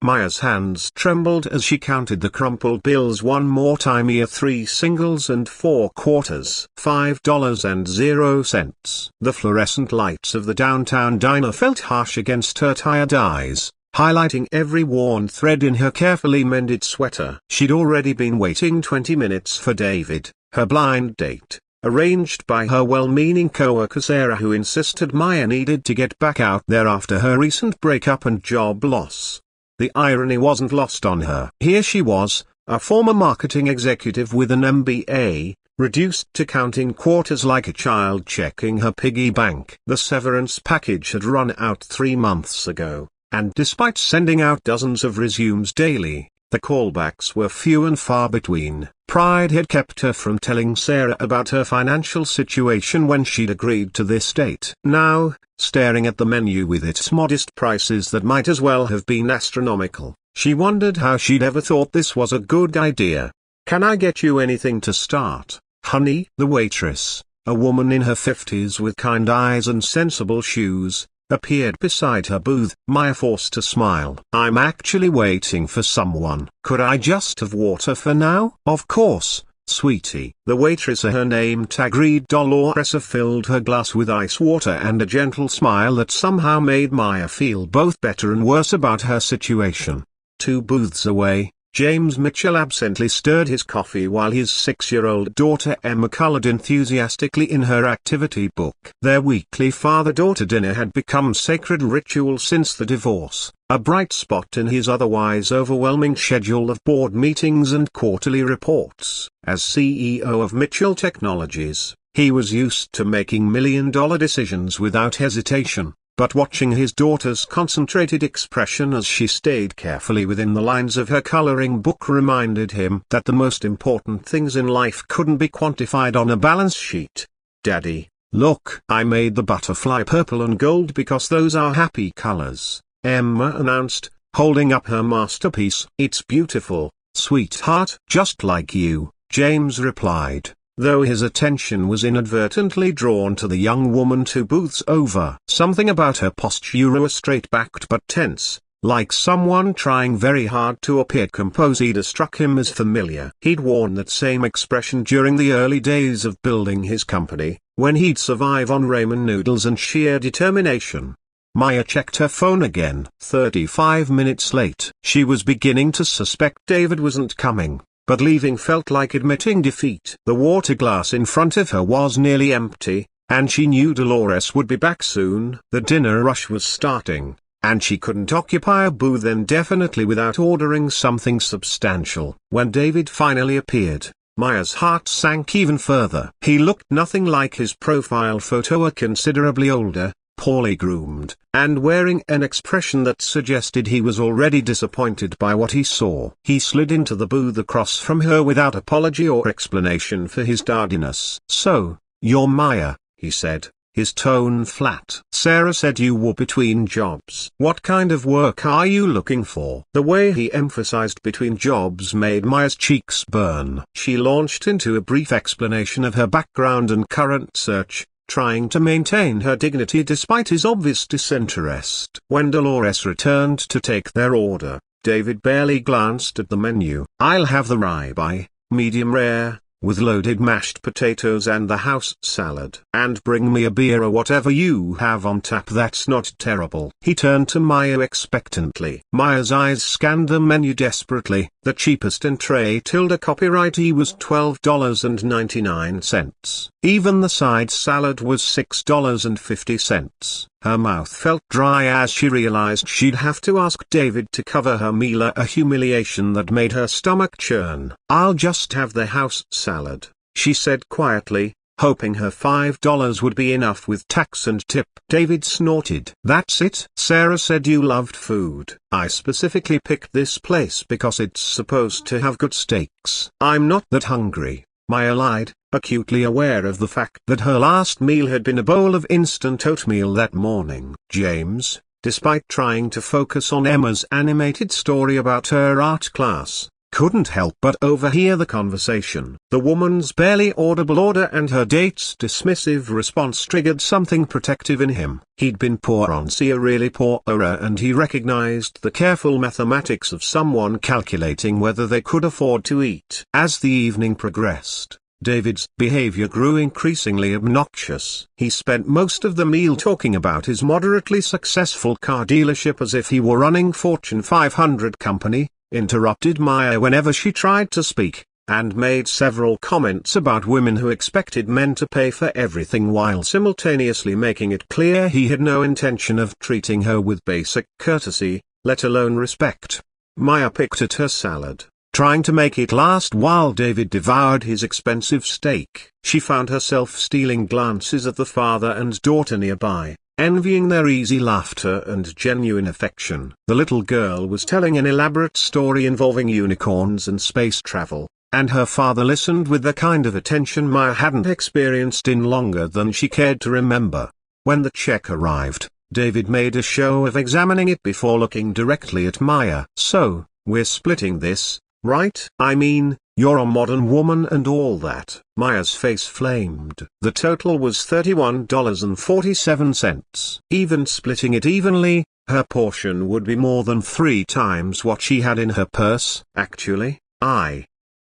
Maya's hands trembled as she counted the crumpled bills one more time. 3 singles and 4 quarters. $5.00. The fluorescent lights of the downtown diner felt harsh against her tired eyes, highlighting every worn thread in her carefully mended sweater. She'd already been waiting 20 minutes for David, her blind date, arranged by her well-meaning coworker Sarah, who insisted Maya needed to get back out there after her recent breakup and job loss. The irony wasn't lost on her. Here she was, a former marketing executive with an MBA, reduced to counting quarters like a child checking her piggy bank. The severance package had run out 3 months ago, and despite sending out dozens of resumes daily, the callbacks were few and far between. Pride had kept her from telling Sarah about her financial situation when she'd agreed to this date. Now, staring at the menu with its modest prices that might as well have been astronomical, she wondered how she'd ever thought this was a good idea. "Can I get you anything to start, honey?" The waitress, a woman in her 50s with kind eyes and sensible shoes, appeared beside her booth. Maya forced a smile. "I'm actually waiting for someone. Could I just have water for now?" "Of course, sweetie." The waitress, her name tag read Dolores, filled her glass with ice water and a gentle smile that somehow made Maya feel both better and worse about her situation. 2 booths away, James Mitchell absently stirred his coffee while his 6-year-old daughter Emma colored enthusiastically in her activity book. Their weekly father-daughter dinner had become sacred ritual since the divorce, a bright spot in his otherwise overwhelming schedule of board meetings and quarterly reports. As CEO of Mitchell Technologies, he was used to making million-dollar decisions without hesitation. But watching his daughter's concentrated expression as she stayed carefully within the lines of her coloring book reminded him that the most important things in life couldn't be quantified on a balance sheet. "Daddy, look, I made the butterfly purple and gold because those are happy colors," Emma announced, holding up her masterpiece. "It's beautiful, sweetheart." "Just like you," James replied, though his attention was inadvertently drawn to the young woman 2 booths over. Something about her posture was straight-backed but tense, like someone trying very hard to appear composed, struck him as familiar. He'd worn that same expression during the early days of building his company, when he'd survive on ramen noodles and sheer determination. Maya checked her phone again. 35 minutes late. She was beginning to suspect David wasn't coming, but leaving felt like admitting defeat. The water glass in front of her was nearly empty, and she knew Dolores would be back soon. The dinner rush was starting, and she couldn't occupy a booth indefinitely without ordering something substantial. When David finally appeared, Maya's heart sank even further. He looked nothing like his profile photo, considerably older, poorly groomed, and wearing an expression that suggested he was already disappointed by what he saw. He slid into the booth across from her without apology or explanation for his tardiness. "So, you're Maya," he said, his tone flat. "Sarah said you were between jobs. What kind of work are you looking for?" The way he emphasized between jobs made Maya's cheeks burn. She launched into a brief explanation of her background and current search, trying to maintain her dignity despite his obvious disinterest. When Dolores returned to take their order, David barely glanced at the menu. "I'll have the ribeye, medium rare, with loaded mashed potatoes and the house salad. And bring me a beer or whatever you have on tap that's not terrible." He turned to Maya expectantly. Maya's eyes scanned the menu desperately. The cheapest entree tilde copyright was $12.99. Even the side salad was $6.50. Her mouth felt dry as she realized she'd have to ask David to cover her meal, a humiliation that made her stomach churn. "I'll just have the house salad," she said quietly, hoping her $5 would be enough with tax and tip. David snorted. "That's it? Sarah said you loved food. I specifically picked this place because it's supposed to have good steaks." "I'm not that hungry," Maya lied, acutely aware of the fact that her last meal had been a bowl of instant oatmeal that morning. James, despite trying to focus on Emma's animated story about her art class, couldn't help but overhear the conversation. The woman's barely audible order and her date's dismissive response triggered something protective in him. He'd been poor once, a really poor era, and he recognized the careful mathematics of someone calculating whether they could afford to eat. As the evening progressed, David's behavior grew increasingly obnoxious. He spent most of the meal talking about his moderately successful car dealership as if he were running Fortune 500 company, interrupted Maya whenever she tried to speak, and made several comments about women who expected men to pay for everything while simultaneously making it clear he had no intention of treating her with basic courtesy, let alone respect. Maya picked at her salad, trying to make it last while David devoured his expensive steak. She found herself stealing glances at the father and daughter nearby, envying their easy laughter and genuine affection. The little girl was telling an elaborate story involving unicorns and space travel, and her father listened with the kind of attention Maya hadn't experienced in longer than she cared to remember. When the check arrived, David made a show of examining it before looking directly at Maya. "So, we're splitting this, right? I mean, you're a modern woman and all that." Maya's face flamed. The total was $31.47. Even splitting it evenly, her portion would be more than 3 times what she had in her purse. "Actually,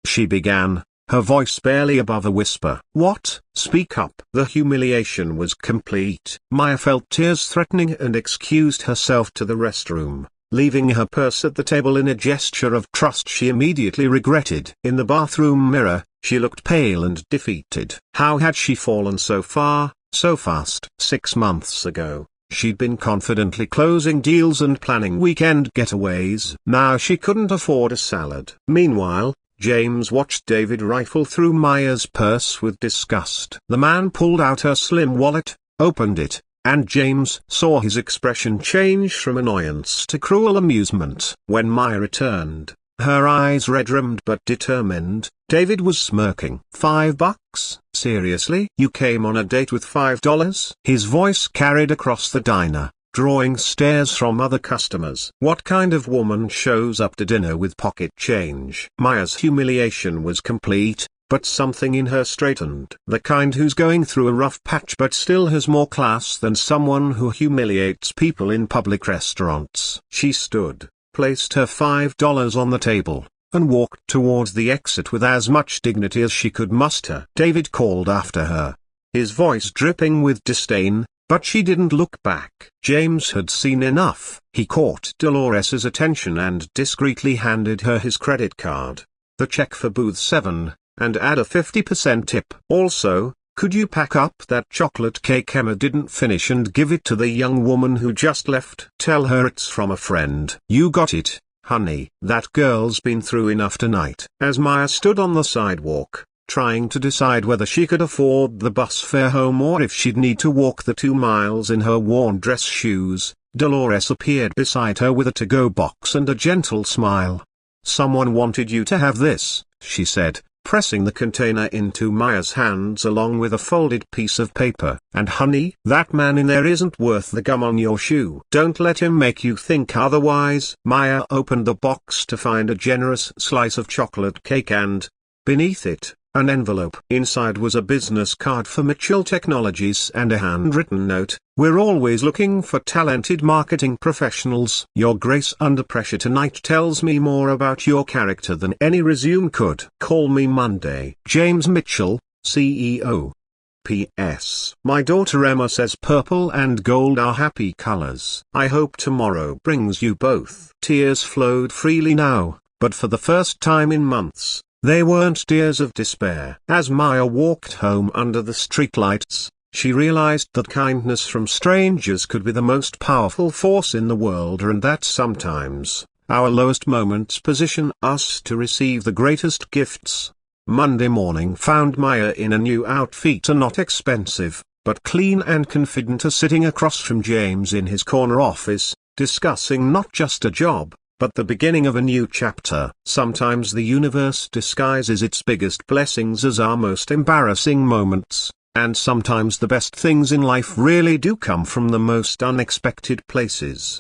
she began, her voice barely above a whisper. "What? Speak up." The humiliation was complete. Maya felt tears threatening and excused herself to the restroom, leaving her purse at the table in a gesture of trust she immediately regretted. In the bathroom mirror, she looked pale and defeated. How had she fallen so far, so fast? 6 months ago, she'd been confidently closing deals and planning weekend getaways. Now she couldn't afford a salad. Meanwhile, James watched David rifle through Maya's purse with disgust. The man pulled out her slim wallet, opened it, and James saw his expression change from annoyance to cruel amusement. When Maya returned, her eyes red-rimmed but determined, David was smirking. $5? Seriously? You came on a date with $5? His voice carried across the diner, drawing stares from other customers. What kind of woman shows up to dinner with pocket change? Maya's humiliation was complete, but something in her straightened. The kind who's going through a rough patch but still has more class than someone who humiliates people in public restaurants. She stood, placed her $5 on the table, and walked towards the exit with as much dignity as she could muster. David called after her, his voice dripping with disdain, but she didn't look back. James had seen enough. He caught Dolores's attention and discreetly handed her his credit card. "The check for booth 7, and add a 50% tip. Also, could you pack up that chocolate cake Emma didn't finish and give it to the young woman who just left? Tell her it's from a friend." "You got it, honey. That girl's been through enough tonight." As Maya stood on the sidewalk, trying to decide whether she could afford the bus fare home or if she'd need to walk the 2 miles in her worn dress shoes, Dolores appeared beside her with a to-go box and a gentle smile. "Someone wanted you to have this," she said, pressing the container into Maya's hands along with a folded piece of paper. "And honey, that man in there isn't worth the gum on your shoe. Don't let him make you think otherwise." Maya opened the box to find a generous slice of chocolate cake and, beneath it, an envelope. Inside was a business card for Mitchell Technologies and a handwritten note: "We're always looking for talented marketing professionals. Your grace under pressure tonight tells me more about your character than any resume could. Call me Monday. James Mitchell, CEO. P.S. My daughter Emma says purple and gold are happy colors. I hope tomorrow brings you both." Tears flowed freely now, but for the first time in months, they weren't tears of despair. As Maya walked home under the streetlights, she realized that kindness from strangers could be the most powerful force in the world, and that sometimes, our lowest moments position us to receive the greatest gifts. Monday morning found Maya in a new outfit, and not expensive, but clean and confident, sitting across from James in his corner office, discussing not just a job, but the beginning of a new chapter. Sometimes the universe disguises its biggest blessings as our most embarrassing moments, and sometimes the best things in life really do come from the most unexpected places.